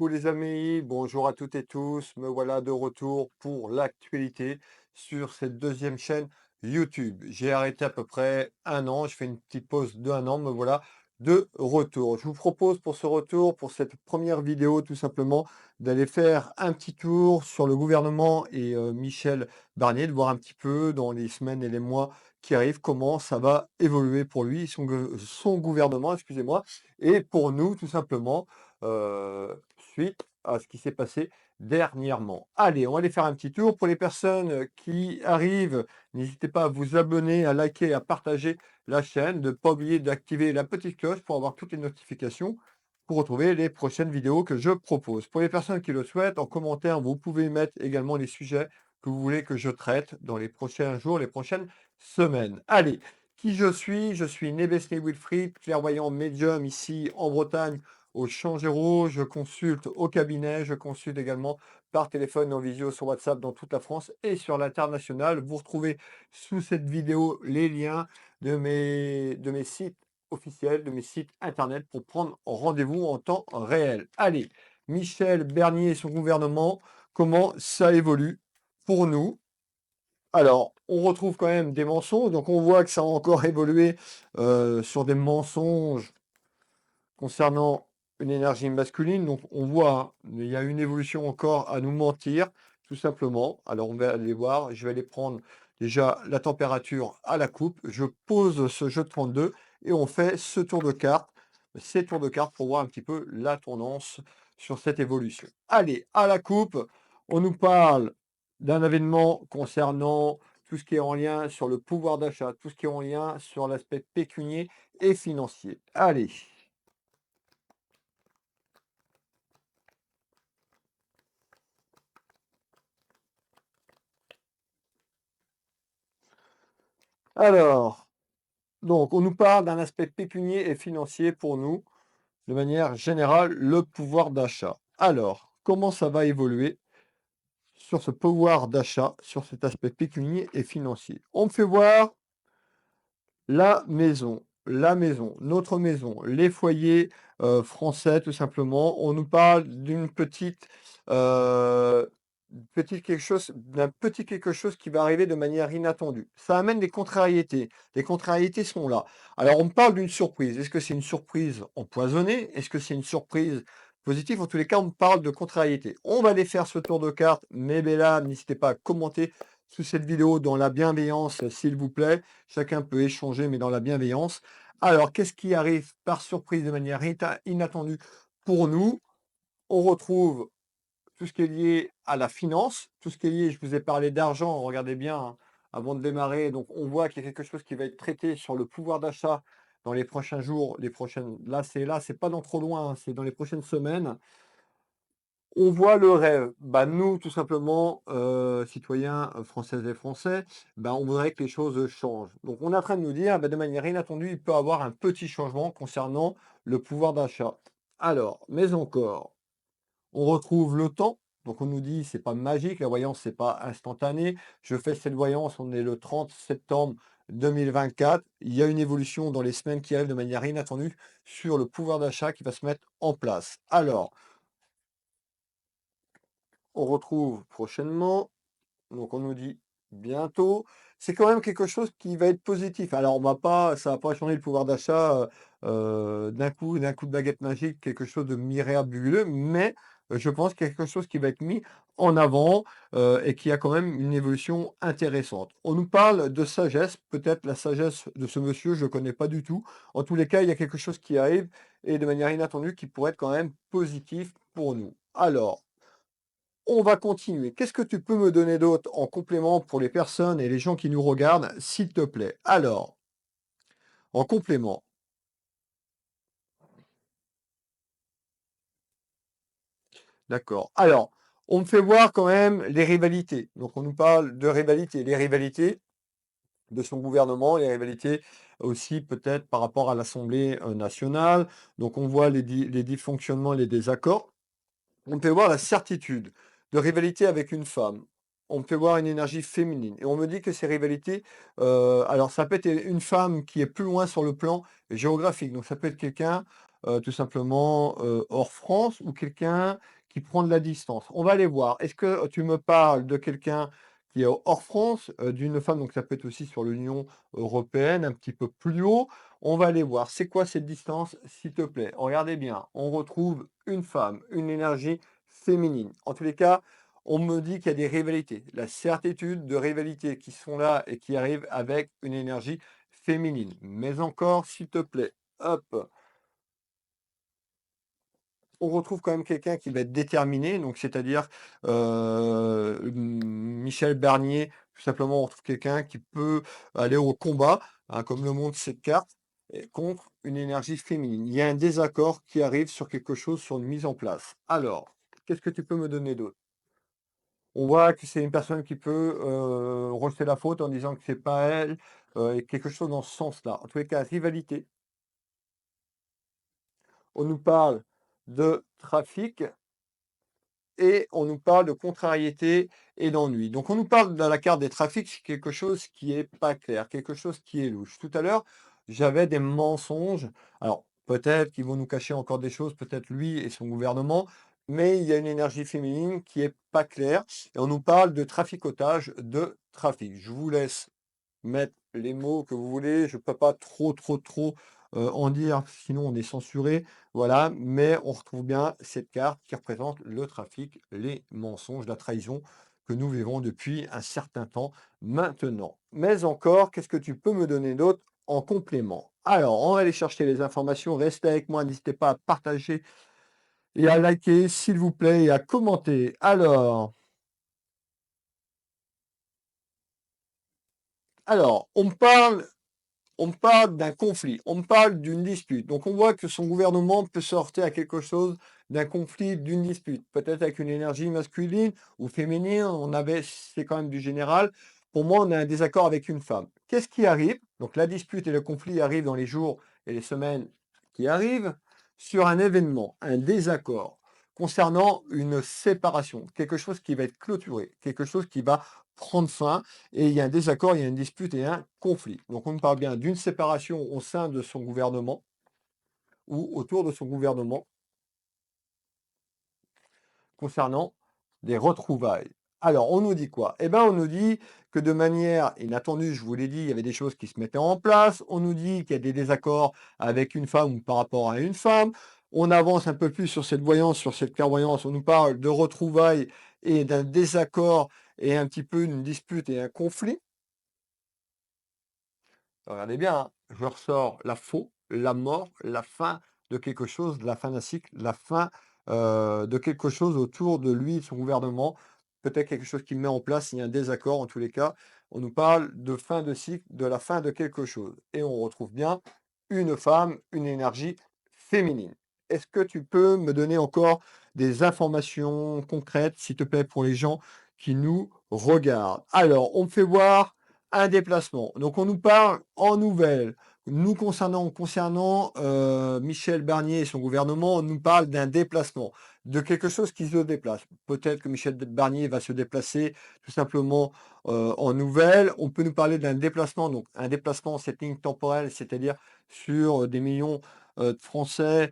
Coucou les amis, bonjour à toutes et tous. Me voilà de retour pour l'actualité sur cette deuxième chaîne YouTube. J'ai arrêté à peu près un an, je fais une petite pause de un an, me voilà de retour. Je vous propose pour ce retour, pour cette première vidéo, tout simplement, d'aller faire un petit tour sur le gouvernement et Michel Barnier, de voir un petit peu dans les semaines et les mois qui arrivent comment ça va évoluer pour lui, son gouvernement, excusez-moi, et pour nous, tout simplement suite à ce qui s'est passé dernièrement. Allez, on va aller faire un petit tour. Pour les personnes qui arrivent, n'hésitez pas à vous abonner, à liker, à partager la chaîne, de ne pas oublier d'activer la petite cloche pour avoir toutes les notifications pour retrouver les prochaines vidéos que je propose. Pour les personnes qui le souhaitent, en commentaire, vous pouvez mettre également les sujets que vous voulez que je traite dans les prochains jours, les prochaines semaines. Allez, qui je suis? Je suis Nebesné Wilfried, clairvoyant médium ici en Bretagne au Changero, je consulte au cabinet, je consulte également par téléphone en visio sur WhatsApp dans toute la France et sur l'international. Vous retrouvez sous cette vidéo les liens de mes sites officiels, de mes sites internet pour prendre rendez-vous en temps réel. Allez, Michel Bernier et son gouvernement, comment ça évolue pour nous? Alors, on retrouve quand même des mensonges, donc on voit que ça a encore évolué sur des mensonges concernant une énergie masculine. Donc on voit, hein, il y a une évolution encore à nous mentir, tout simplement. Alors on va aller voir, je vais aller prendre déjà la température à la coupe. Je pose ce jeu de 32 et on fait ce tour de carte, ces tours de cartes pour voir un petit peu la tendance sur cette évolution. Allez, à la coupe, on nous parle d'un événement concernant tout ce qui est en lien sur le pouvoir d'achat, tout ce qui est en lien sur l'aspect pécunier et financier. Allez. Alors, donc, on nous parle d'un aspect pécunier et financier pour nous, de manière générale, le pouvoir d'achat. Alors, comment ça va évoluer sur ce pouvoir d'achat, sur cet aspect pécunier et financier? On me fait voir la maison, notre maison, les foyers français, tout simplement. On nous parle euh, d'un petit quelque chose qui va arriver de manière inattendue. Ça amène des contrariétés. Les contrariétés sont là. Alors, on me parle d'une surprise. Est-ce que c'est une surprise empoisonnée? Est-ce que c'est une surprise positive? En tous les cas, on me parle de contrariétés. On va aller faire ce tour de cartes. Mais Bella, n'hésitez pas à commenter sous cette vidéo dans la bienveillance, s'il vous plaît. Chacun peut échanger, mais dans la bienveillance. Alors, qu'est-ce qui arrive par surprise de manière inattendue pour nous? On retrouve tout ce qui est lié à la finance, tout ce qui est lié, je vous ai parlé d'argent, regardez bien hein, avant de démarrer. Donc, on voit qu'il y a quelque chose qui va être traité sur le pouvoir d'achat dans les prochains jours, là, c'est pas dans trop loin, hein, c'est dans les prochaines semaines. On voit le rêve. Bah, nous, tout simplement, citoyens, françaises et français, bah, on voudrait que les choses changent. Donc on est en train de nous dire, bah, de manière inattendue, il peut y avoir un petit changement concernant le pouvoir d'achat. Alors, mais encore, on retrouve le temps. Donc on nous dit, c'est pas magique, la voyance, c'est pas instantané. Je fais cette voyance, on est le 30 septembre 2024. Il y a une évolution dans les semaines qui arrivent de manière inattendue sur le pouvoir d'achat qui va se mettre en place. Alors, on retrouve prochainement. Donc on nous dit bientôt. C'est quand même quelque chose qui va être positif. Alors ça va pas changer le pouvoir d'achat d'un coup de baguette magique, quelque chose de miraculeux, mais je pense qu'il y a quelque chose qui va être mis en avant et qui a quand même une évolution intéressante. On nous parle de sagesse, peut-être la sagesse de ce monsieur, je ne connais pas du tout. En tous les cas, il y a quelque chose qui arrive et de manière inattendue qui pourrait être quand même positif pour nous. Alors, on va continuer. Qu'est-ce que tu peux me donner d'autre en complément pour les personnes et les gens qui nous regardent, s'il te plaît? Alors, en complément, d'accord. Alors, on me fait voir quand même les rivalités. Donc, on nous parle de rivalités. Les rivalités de son gouvernement, les rivalités aussi peut-être par rapport à l'Assemblée nationale. Donc, on voit les dysfonctionnements, les désaccords. On peut voir la certitude de rivalité avec une femme. On peut voir une énergie féminine. Et on me dit que ces rivalités, alors ça peut être une femme qui est plus loin sur le plan géographique. Donc ça peut être quelqu'un tout simplement, hors France ou quelqu'un qui prend de la distance? On va aller voir. Est-ce que tu me parles de quelqu'un qui est hors France, d'une femme, donc ça peut être aussi sur l'Union européenne, un petit peu plus haut. On va aller voir. C'est quoi cette distance, s'il te plaît? Regardez bien, on retrouve une femme, une énergie féminine. En tous les cas, on me dit qu'il y a des rivalités, la certitude de rivalités qui sont là et qui arrivent avec une énergie féminine. Mais encore, s'il te plaît, hop, on retrouve quand même quelqu'un qui va être déterminé, donc c'est-à-dire, Michel Barnier, tout simplement, on retrouve quelqu'un qui peut aller au combat, hein, comme le montre cette carte, et contre une énergie féminine. Il y a un désaccord qui arrive sur quelque chose, sur une mise en place. Alors, qu'est-ce que tu peux me donner d'autre? On voit que c'est une personne qui peut, rejeter la faute en disant que c'est pas elle, et quelque chose dans ce sens-là. En tous les cas, rivalité, on nous parle de trafic et on nous parle de contrariété et d'ennui. Donc on nous parle dans la carte des trafics, c'est quelque chose qui est pas clair, quelque chose qui est louche. Tout à l'heure, j'avais des mensonges. Alors peut-être qu'ils vont nous cacher encore des choses, peut-être lui et son gouvernement, mais il y a une énergie féminine qui est pas claire et on nous parle de traficotage de trafic. Je vous laisse mettre les mots que vous voulez. Je ne peux pas trop, en dire, sinon on est censuré. Voilà, mais on retrouve bien cette carte qui représente le trafic, les mensonges, la trahison que nous vivons depuis un certain temps maintenant. Mais encore, qu'est-ce que tu peux me donner d'autre en complément? Alors, on va aller chercher les informations. Restez avec moi, n'hésitez pas à partager et à liker, s'il vous plaît, et à commenter. Alors, on me parle d'un conflit, on me parle d'une dispute. Donc on voit que son gouvernement peut sortir à quelque chose d'un conflit, d'une dispute. Peut-être avec une énergie masculine ou féminine, c'est quand même du général. Pour moi, on a un désaccord avec une femme. Qu'est-ce qui arrive? Donc la dispute et le conflit arrivent dans les jours et les semaines qui arrivent sur un événement, un désaccord concernant une séparation, quelque chose qui va être clôturé, quelque chose qui va prendre fin et il y a un désaccord, il y a une dispute et un conflit. Donc on ne parle bien d'une séparation au sein de son gouvernement ou autour de son gouvernement concernant des retrouvailles. Alors, on nous dit quoi? Eh bien, on nous dit que de manière inattendue, je vous l'ai dit, il y avait des choses qui se mettaient en place. On nous dit qu'il y a des désaccords avec une femme ou par rapport à une femme. On avance un peu plus sur cette voyance, sur cette clairvoyance. On nous parle de retrouvailles et d'un désaccord et un petit peu d'une dispute et un conflit. Regardez bien, hein, je ressors la faux, la mort, la fin de quelque chose, la fin d'un cycle, la fin de quelque chose autour de lui et de son gouvernement. Peut-être quelque chose qu'il met en place, il y a un désaccord en tous les cas. On nous parle de fin de cycle, de la fin de quelque chose. Et on retrouve bien une femme, une énergie féminine. Est-ce que tu peux me donner encore des informations concrètes, s'il te plaît, pour les gens qui nous regardent? Alors, on me fait voir un déplacement. Donc on nous parle en nouvelles. Nous concernant, Michel Barnier et son gouvernement, on nous parle d'un déplacement, de quelque chose qui se déplace. Peut-être que Michel Barnier va se déplacer tout simplement, en nouvelles. On peut nous parler d'un déplacement, donc un déplacement, cette ligne temporelle, c'est-à-dire sur, des millions, de Français,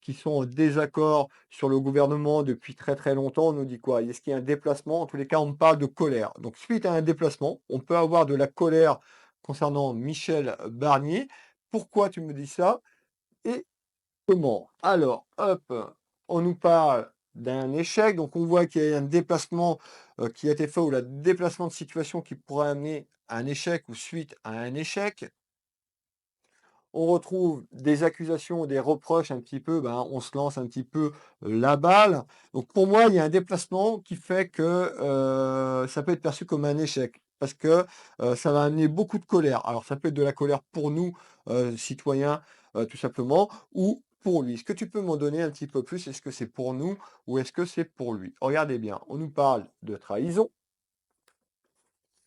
qui sont en désaccord sur le gouvernement depuis très, très longtemps. On nous dit quoi? Est-ce qu'il y a un déplacement? En tous les cas, on me parle de colère. Donc suite à un déplacement, on peut avoir de la colère concernant Michel Barnier. Pourquoi tu me dis ça? Et comment? Alors, hop, on nous parle d'un échec. Donc on voit qu'il y a un déplacement, qui a été fait ou le déplacement de situation qui pourrait amener à un échec ou suite à un échec. On retrouve des accusations, des reproches un petit peu, ben, on se lance un petit peu la balle. Donc pour moi, il y a un déplacement qui fait que, ça peut être perçu comme un échec parce que, ça va amener beaucoup de colère. Alors ça peut être de la colère pour nous, citoyens, tout simplement ou pour lui. Est-ce que tu peux m'en donner un petit peu plus? Est-ce que c'est pour nous ou est-ce que c'est pour lui? Regardez bien, on nous parle de trahison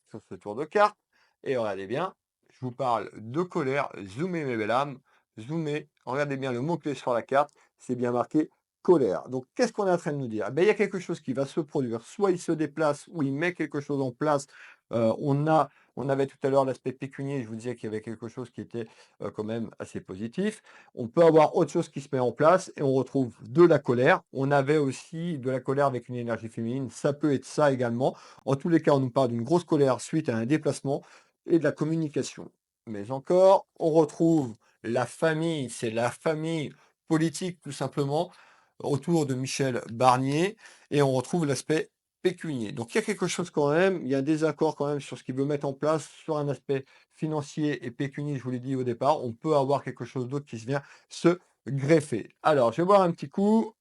sur ce tour de carte. Et regardez bien, je vous parle de colère. Zoomez mes belles âmes. Zoomez. Regardez bien le mot-clé sur la carte. C'est bien marqué colère. Donc, qu'est-ce qu'on est en train de nous dire? Eh ben, il y a quelque chose qui va se produire. Soit il se déplace ou il met quelque chose en place. On a On avait tout à l'heure l'aspect pécunier, je vous disais qu'il y avait quelque chose qui était, quand même assez positif. On peut avoir autre chose qui se met en place et on retrouve de la colère. On avait aussi de la colère avec une énergie féminine, ça peut être ça également. En tous les cas, on nous parle d'une grosse colère suite à un déplacement et de la communication. Mais encore, on retrouve la famille, c'est la famille politique tout simplement, autour de Michel Barnier et on retrouve l'aspect pécunier. Donc il y a quelque chose quand même, il y a un désaccord quand même sur ce qu'il veut mettre en place sur un aspect financier et pécunier, je vous l'ai dit au départ, on peut avoir quelque chose d'autre qui se vient se greffer. Alors, je vais voir un petit coup,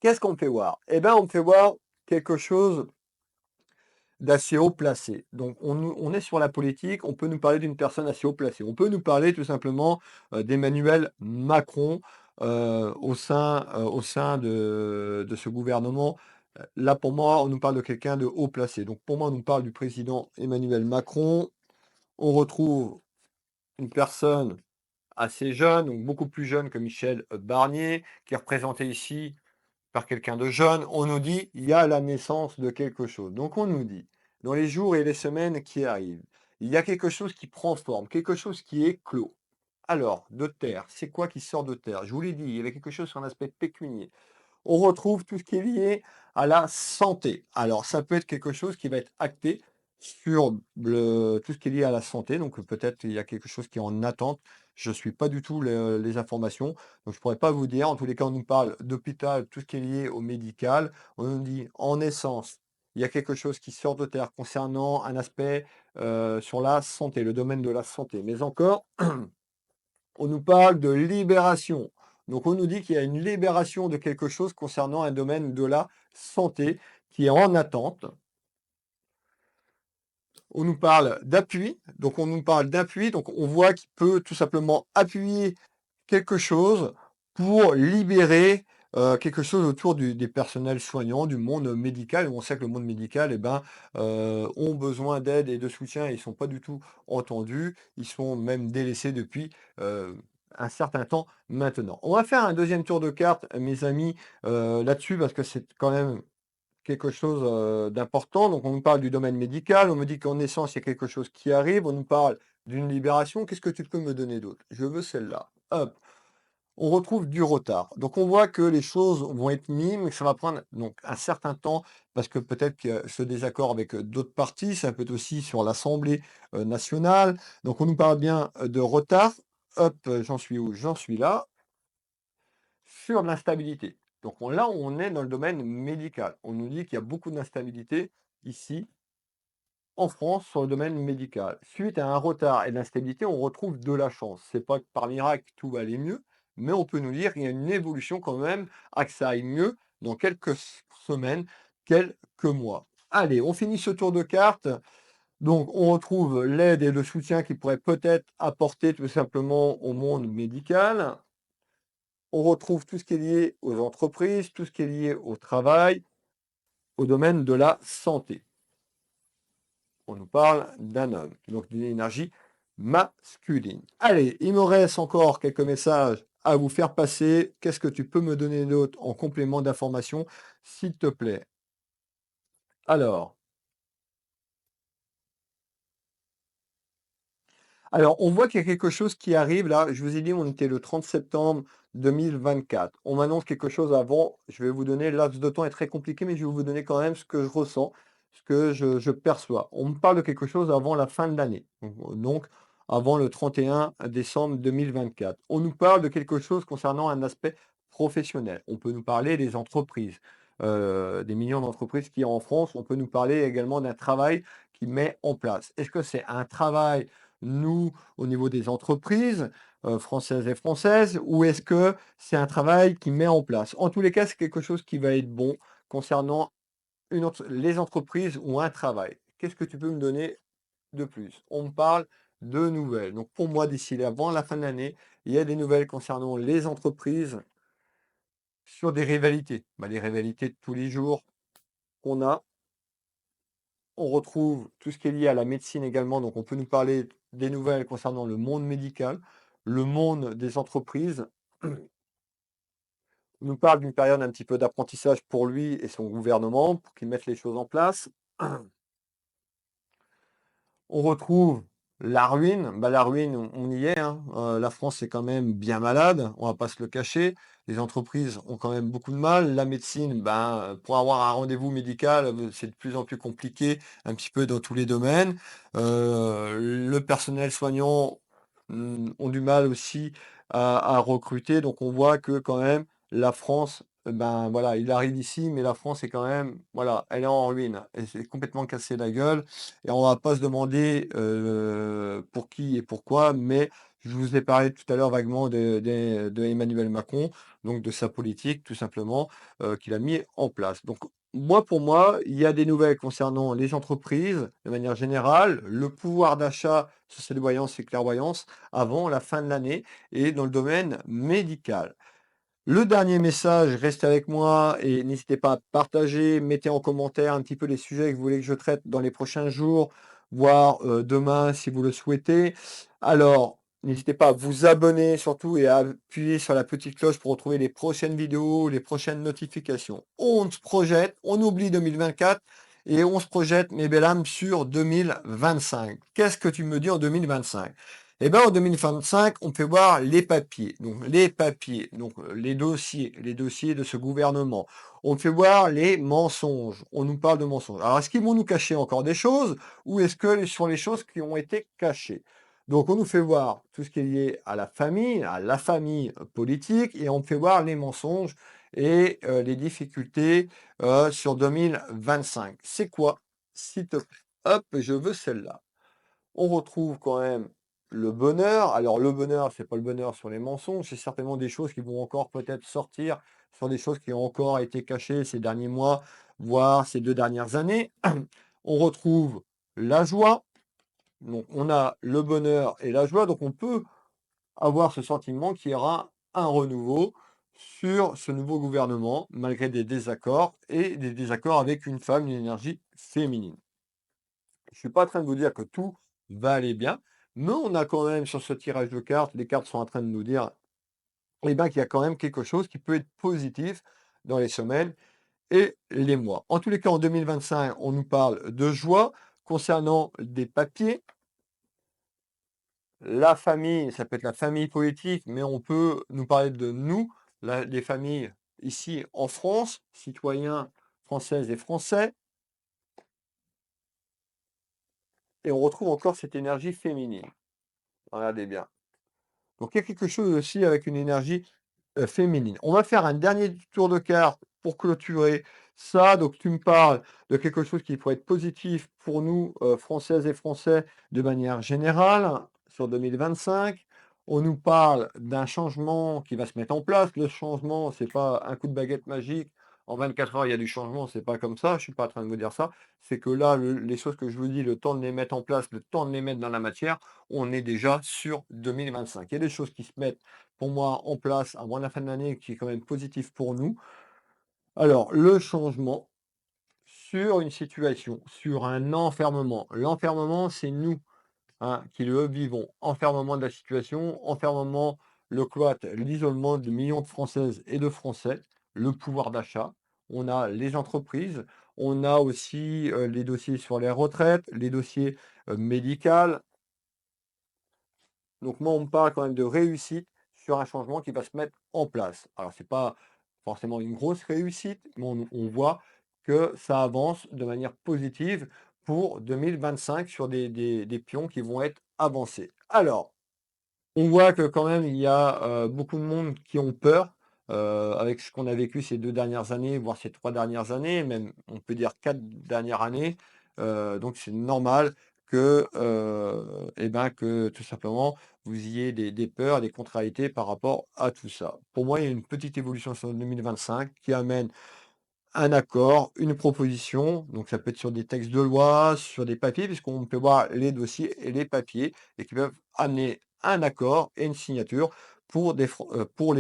qu'est-ce qu'on me fait voir? Eh bien, on me fait voir quelque chose d'assez haut placé. Donc on est sur la politique, on peut nous parler d'une personne assez haut placée. On peut nous parler tout simplement, d'Emmanuel Macron, au sein de ce gouvernement. Là pour moi, on nous parle de quelqu'un de haut placé. Donc pour moi, on nous parle du président Emmanuel Macron. On retrouve une personne assez jeune, donc beaucoup plus jeune que Michel Barnier, qui est représenté ici par quelqu'un de jeune, on nous dit il y a la naissance de quelque chose. Donc on nous dit, dans les jours et les semaines qui arrivent, il y a quelque chose qui prend forme, quelque chose qui est clos. Alors, de terre, c'est quoi qui sort de terre? Je vous l'ai dit, il y avait quelque chose sur un aspect pécunier. On retrouve tout ce qui est lié à la santé. Alors, ça peut être quelque chose qui va être acté sur tout ce qui est lié à la santé. Donc, peut-être il y a quelque chose qui est en attente. Je ne suis pas du tout les informations. Donc, je ne pourrais pas vous dire. En tous les cas, on nous parle d'hôpital, tout ce qui est lié au médical. On nous dit en essence, il y a quelque chose qui sort de terre concernant un aspect sur la santé, le domaine de la santé. Mais encore, on nous parle de libération. Donc on nous dit qu'il y a une libération de quelque chose concernant un domaine de la santé qui est en attente. On nous parle d'appui. Donc on nous parle d'appui. Donc on voit qu'il peut tout simplement appuyer quelque chose pour libérer quelque chose autour des personnels soignants, du monde médical. On sait que le monde médical, eh ben, ont besoin d'aide et de soutien. Ils ne sont pas du tout entendus. Ils sont même délaissés depuis un certain temps maintenant. On va faire un deuxième tour de carte, mes amis, là-dessus, parce que c'est quand même quelque chose d'important. Donc on nous parle du domaine médical, on me dit qu'en essence, il y a quelque chose qui arrive, on nous parle d'une libération. Qu'est-ce que tu peux me donner d'autre? Je veux celle-là. Hop, on retrouve du retard. Donc on voit que les choses vont être mises, mais que ça va prendre donc un certain temps parce que peut-être qu'il y a ce désaccord avec d'autres partis, ça peut être aussi sur l'Assemblée nationale. Donc on nous parle bien de retard. Hop, j'en suis où? J'en suis là. Sur de l'instabilité. Donc là, on est dans le domaine médical. On nous dit qu'il y a beaucoup d'instabilité ici en France sur le domaine médical. Suite à un retard et de l'instabilité, on retrouve de la chance. C'est pas que par miracle tout va aller mieux, mais on peut nous dire qu'il y a une évolution quand même à que ça aille mieux dans quelques semaines, quelques mois. Allez, on finit ce tour de carte. Donc, on retrouve l'aide et le soutien qui pourrait peut-être apporter tout simplement au monde médical. On retrouve tout ce qui est lié aux entreprises, tout ce qui est lié au travail, au domaine de la santé. On nous parle d'un homme, donc d'une énergie masculine. Allez, il me reste encore quelques messages à vous faire passer. Qu'est-ce que tu peux me donner d'autre en complément d'information, s'il te plaît? Alors, on voit qu'il y a quelque chose qui arrive là. Je vous ai dit, on était le 30 septembre 2024. On m'annonce quelque chose avant. Je vais vous donner, le laps de temps est très compliqué, mais je vais vous donner quand même ce que je ressens, ce que je perçois. On me parle de quelque chose avant la fin de l'année, donc avant le 31 décembre 2024. On nous parle de quelque chose concernant un aspect professionnel. On peut nous parler des entreprises, des millions d'entreprises qu'il y a en France. On peut nous parler également d'un travail qui met en place. Est-ce que c'est un travail nous, au niveau des entreprises, françaises et françaises, ou est-ce que c'est un travail qui met en place? En tous les cas, c'est quelque chose qui va être bon concernant les entreprises ou un travail. Qu'est-ce que tu peux me donner de plus? On me parle de nouvelles. Donc pour moi, d'ici avant la fin de l'année, il y a des nouvelles concernant les entreprises sur des rivalités. Les rivalités de tous les jours qu'on a. On retrouve tout ce qui est lié à la médecine également, donc on peut nous parler des nouvelles concernant le monde médical, le monde des entreprises. On nous parle d'une période un petit peu d'apprentissage pour lui et son gouvernement, pour qu'ils mettent les choses en place. On retrouve la ruine. Bah, la ruine, on y est, hein. La France est quand même bien malade, on va pas se le cacher. Les entreprises ont quand même beaucoup de mal. La médecine, ben, pour avoir un rendez-vous médical, c'est de plus en plus compliqué, un petit peu dans tous les domaines. Le personnel soignant, ont du mal aussi à recruter. Donc on voit que quand même la France, ben, voilà, il arrive ici, mais la France est quand même, voilà, elle est en ruine. Elle s'est complètement cassé la gueule. Et on va pas se demander, pour qui et pourquoi, mais je vous ai parlé tout à l'heure vaguement de Emmanuel Macron, donc de sa politique tout simplement, qu'il a mis en place. Donc moi, pour moi, il y a des nouvelles concernant les entreprises de manière générale, le pouvoir d'achat sur cette voyance et clairvoyance avant la fin de l'année et dans le domaine médical. Le dernier message, restez avec moi et n'hésitez pas à partager, mettez en commentaire un petit peu les sujets que vous voulez que je traite dans les prochains jours, voire demain si vous le souhaitez. Alors, n'hésitez pas à vous abonner surtout et à appuyer sur la petite cloche pour retrouver les prochaines vidéos, les prochaines notifications. On se projette, on oublie 2024 et on se projette, mes belles âmes, sur 2025. Qu'est-ce que tu me dis en 2025? Eh bien, en 2025, on peut voir les papiers. Donc, les papiers, donc les dossiers de ce gouvernement. On fait voir les mensonges. On nous parle de mensonges. Alors, est-ce qu'ils vont nous cacher encore des choses ou est-ce que ce sont les choses qui ont été cachées? Donc, on nous fait voir tout ce qui est lié à la famille politique, et on me fait voir les mensonges et les difficultés sur 2025. C'est quoi? S'il te plaît. Hop, je veux celle-là. On retrouve quand même le bonheur. Alors le bonheur, c'est pas le bonheur sur les mensonges, c'est certainement des choses qui vont encore peut-être sortir sur des choses qui ont encore été cachées ces derniers mois, voire ces 2 dernières années. On retrouve la joie. Donc on a le bonheur et la joie, donc on peut avoir ce sentiment qu'il y aura un renouveau sur ce nouveau gouvernement, malgré des désaccords et des désaccords avec une femme, une énergie féminine. Je suis pas en train de vous dire que tout va aller bien, mais on a quand même sur ce tirage de cartes, les cartes sont en train de nous dire, eh ben, qu'il y a quand même quelque chose qui peut être positif dans les semaines et les mois. En tous les cas, en 2025, on nous parle de joie concernant des papiers. La famille, ça peut être la famille politique, mais on peut nous parler de nous, les familles ici en France, citoyens françaises et français, et on retrouve encore cette énergie féminine. Regardez bien. Donc il y a quelque chose aussi avec une énergie, féminine. On va faire un dernier tour de cartes pour clôturer ça. Donc tu me parles de quelque chose qui pourrait être positif pour nous, Françaises et Français, de manière générale, sur 2025. On nous parle d'un changement qui va se mettre en place. Le changement, c'est pas un coup de baguette magique. En 24 heures, il y a du changement, c'est pas comme ça. Je suis pas en train de vous dire ça. C'est que là, les choses que je vous dis, le temps de les mettre en place, le temps de les mettre dans la matière, on est déjà sur 2025. Il y a des choses qui se mettent pour moi en place avant la fin de l'année qui est quand même positif pour nous. Alors, le changement sur une situation, sur un enfermement. L'enfermement, c'est nous, hein, qui le vivons. Enfermement de la situation, enfermement, le cloître, l'isolement de millions de Françaises et de Français, le pouvoir d'achat. On a les entreprises, on a aussi les dossiers sur les retraites, les dossiers médicaux. Donc moi, on me parle quand même de réussite sur un changement qui va se mettre en place. Alors, c'est pas forcément une grosse réussite, mais on voit que ça avance de manière positive pour 2025 sur des pions qui vont être avancés. Alors, on voit que quand même il y a, beaucoup de monde qui ont peur, avec ce qu'on a vécu ces 2 dernières années, voire ces 3 dernières années, même on peut dire 4 dernières années. Donc c'est normal que, et ben, que tout simplement vous ayez des peurs, des contrariétés par rapport à tout ça. Pour moi, il y a une petite évolution sur 2025 qui amène un accord, une proposition, donc ça peut être sur des textes de loi, sur des papiers, puisqu'on peut voir les dossiers et les papiers et qui peuvent amener un accord et une signature pour les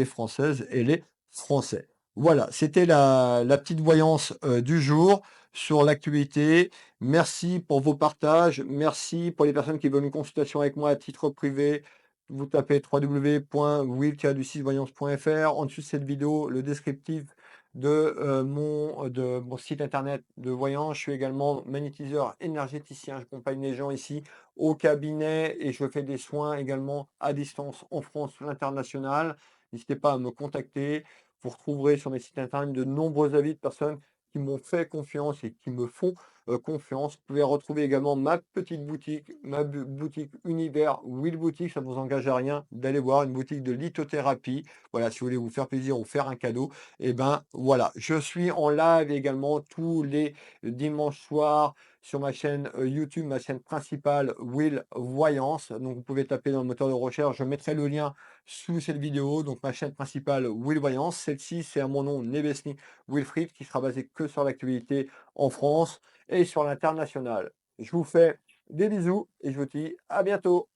Françaises et les Français. Voilà, c'était la petite voyance du jour sur l'actualité. Merci pour vos partages. Merci pour les personnes qui veulent une consultation avec moi à titre privé. Vous tapez www.will-voyance.fr. En dessous de cette vidéo, le descriptif de mon site internet de voyance. Je suis également magnétiseur énergéticien. J'accompagne les gens ici au cabinet et je fais des soins également à distance en France, à l'international. N'hésitez pas à me contacter. Vous retrouverez sur mes sites internet de nombreux avis de personnes qui m'ont fait confiance et qui me font confiance. Vous pouvez retrouver également ma petite boutique, boutique Univers Will Boutique. Ça ne vous engage à rien d'aller voir une boutique de lithothérapie. Voilà, si vous voulez vous faire plaisir ou faire un cadeau, et ben voilà. Je suis en live également tous les dimanches soirs sur ma chaîne YouTube, ma chaîne principale Will Voyance. Donc vous pouvez taper dans le moteur de recherche. Je mettrai le lien sous cette vidéo. Donc ma chaîne principale Will Voyance. Celle-ci, c'est à mon nom, Nebesny Wilfried, qui sera basé que sur l'actualité en France et sur l'international. Je vous fais des bisous et je vous dis à bientôt.